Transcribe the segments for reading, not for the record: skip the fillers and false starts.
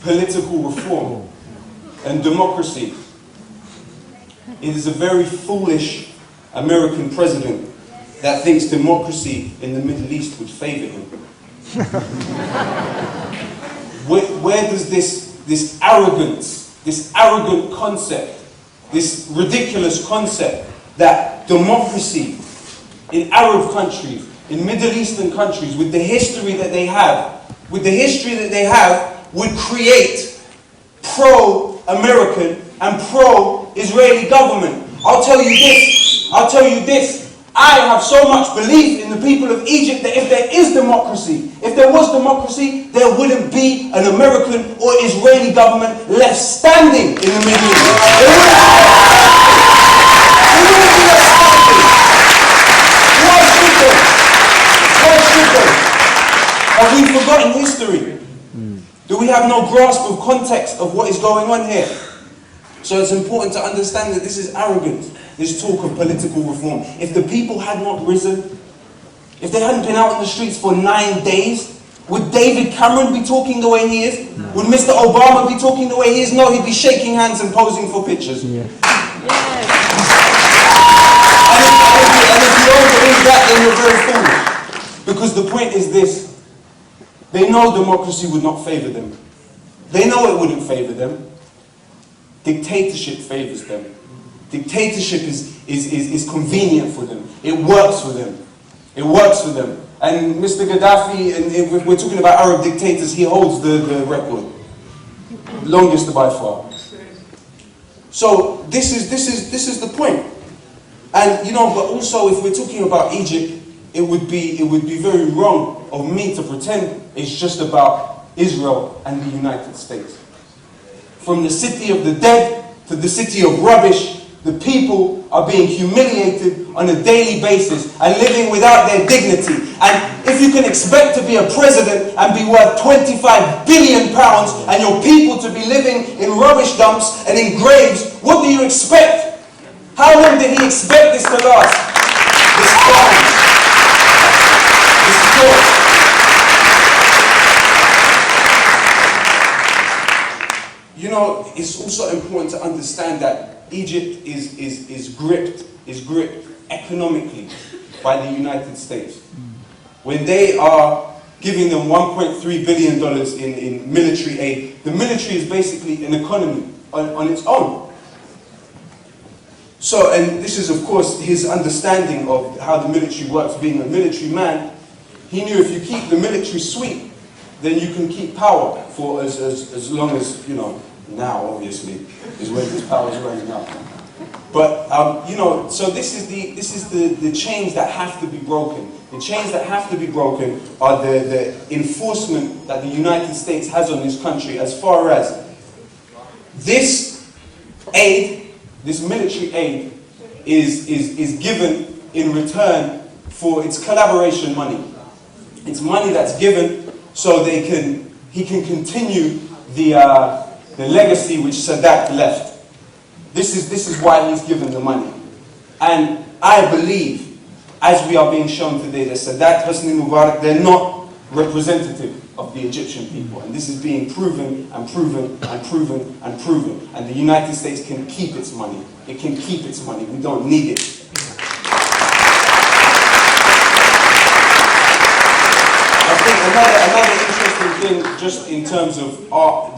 political reform and democracy, it is a very foolish American president that thinks democracy in the Middle East would favor him. Where does this arrogance, this arrogant concept, this ridiculous concept that democracy in Arab countries, in Middle Eastern countries, with the history that they have, would create pro-American and pro-Israeli government? I'll tell you this. I have so much belief in the people of Egypt that if there is democracy, if there was democracy, there wouldn't be an American or Israeli government left standing in the Middle East. There wouldn't be left standing. Why should they? Why should they? Have we forgotten history? Do we have no grasp of context of what is going on here? So it's important to understand that this is arrogant, this talk of political reform. If the people had not risen, if they hadn't been out in the streets for 9 days, would David Cameron be talking the way he is? No. Would Mr. Obama be talking the way he is? No, he'd be shaking hands and posing for pictures. Yeah. And if you don't believe that, then you're very foolish. Because the point is this: they know democracy would not favor them. They know it wouldn't favor them. Dictatorship favors them. Dictatorship is convenient for them. It works for them. It works for them. And Mr. Gaddafi, and if we're talking about Arab dictators, he holds the record. Longest by far. So this is the point. And but also if we're talking about Egypt, it would be very wrong of me to pretend it's just about Israel and the United States. From the city of the dead to the city of rubbish, the people are being humiliated on a daily basis and living without their dignity. And if you can expect to be a president and be worth £25 billion and your people to be living in rubbish dumps and in graves, what do you expect? How long did he expect this to last? This crime. This thought. It's also important to understand that Egypt is gripped economically by the United States. When they are giving them $1.3 billion in military aid, the military is basically an economy on its own. So, and this is of course his understanding of how the military works, being a military man. He knew if you keep the military sweet, then you can keep power for as long as, now obviously is when this power is running out. But so this is the chains that have to be broken. The chains that have to be broken are the enforcement that the United States has on this country as far as this aid, this military aid, is given in return for its collaboration money. It's money that's given so he can continue the legacy which Sadat left. This is why he's given the money. And I believe, as we are being shown today, that Sadat, Hosni Mubarak, they're not representative of the Egyptian people. And this is being proven and proven and proven and proven. And the United States can keep its money. It can keep its money. We don't need it. I think another interesting thing, just in terms of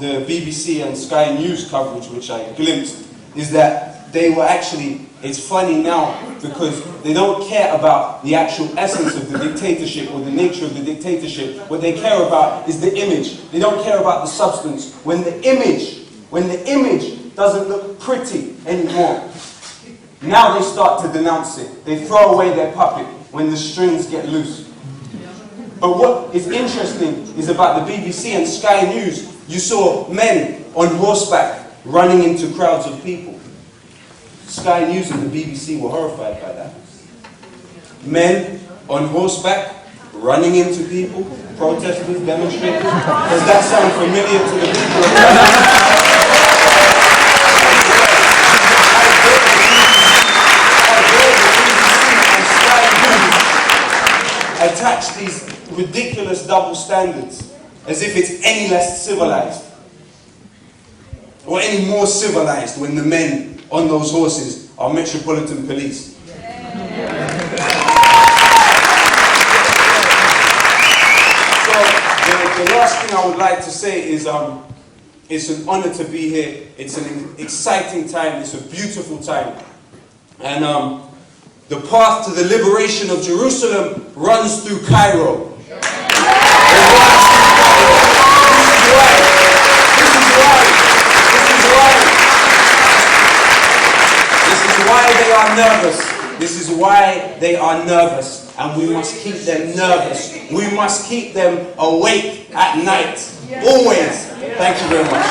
the BBC and Sky News coverage, which I glimpsed, is that they were actually, it's funny now, because they don't care about the actual essence of the dictatorship or the nature of the dictatorship. What they care about is the image. They don't care about the substance. When the image doesn't look pretty anymore, now they start to denounce it. They throw away their puppet when the strings get loose. But what is interesting is about the BBC and Sky News, you saw men on horseback running into crowds of people. Sky News and the BBC were horrified by that. Men on horseback running into people, protesters, demonstrators. Does that sound familiar to the people of Sky News attach these ridiculous double standards as if it's any less civilized. or any more civilized when the men on those horses are Metropolitan Police. The last thing I would like to say is it's an honor to be here. It's an exciting time. It's a beautiful time. And the path to the liberation of Jerusalem runs through Cairo. This is why they are nervous. This is why they are nervous. And we must keep them nervous. We must keep them awake at night. Always. Thank you very much.